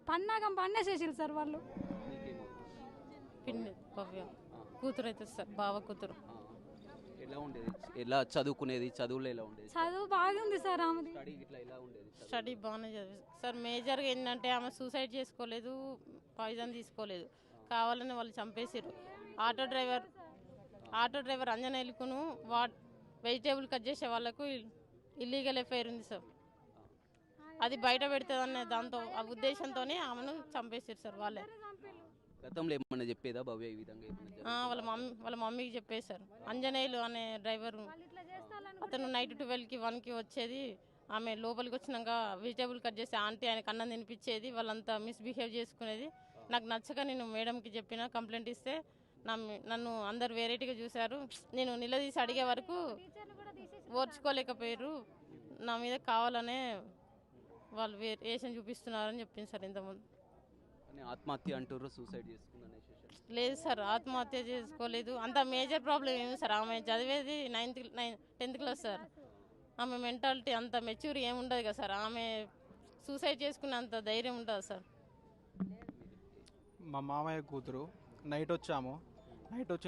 పన్నాగం పన్నేసేసారు సార్ వాళ్ళు. పిన్ని భవ్య కూతురు అయితే సార్, బావ కూతురు. ఎలా ఉండేది, ఎలా చదువుకునేది, చదువులో ఎలా ఉండేది, చదువు బాగుంది సార్ ఆమెది. స్టడీ ఇట్లా ఎలా ఉండేది? స్టడీ బాగానే చదివి సార్. మేజర్గా ఏంటంటే ఆమె సూసైడ్ చేసుకోలేదు, పాయిజన్ తీసుకోలేదు, కావాలని వాళ్ళు చంపేసారు. ఆటో డ్రైవర్ అంజనేయులకును వెజిటేబుల్ కట్ చేసే వాళ్ళకు ఇల్లీగల్ ఎఫ్ఐఆర్ ఉంది సార్. అది బయట పెడుతుందనే దాంతో ఆ ఉద్దేశంతోనే ఆమెను చంపేసారు సార్ వాళ్ళే. గతంలో ఏమన్నా చెప్పేదా భవ్య ఈ విధంగా ఏమన్నా? వాళ్ళ మమ్మీకి చెప్పేశారు. అంజనేయులు అనే డ్రైవర్ అతను నైట్ 12కి 1కి వచ్చేది. ఆమె లోపలికి వచ్చినాక వెజిటేబుల్ కట్ చేసి ఆంటీ ఆయనకు అన్నం తినిపించేది. వాళ్ళంతా మిస్బిహేవ్ చేసుకునేది. నాకు నచ్చక నేను మేడంకి చెప్పిన, కంప్లైంట్ ఇస్తే నన్ను అందరు వెరైటీగా చూశారు. నేను నిలదీసి అడిగే వరకు ఓర్చుకోలేకపోయారు. నా మీద కావాలనే వాళ్ళు వేషన్ చూపిస్తున్నారని చెప్పింది సార్ ఇంతకుముందు. ఆత్మహత్య అంటారు, సూసైడ్ చేసుకుందని. లేదు సార్, ఆత్మహత్య చేసుకోలేదు. అంత మేజర్ ప్రాబ్లం ఏమి సార్. ఆమె చదివేది 10th క్లాస్ సార్. ఆమె మెంటాలిటీ అంత మెచ్యూర్ ఏముండదు కదా సార్. ఆమె సూసైడ్ చేసుకునే అంత ధైర్యం ఉంటుంది సార్. మా మామయ్య కూతురు నైట్ వచ్చాము. నైట్ వచ్చి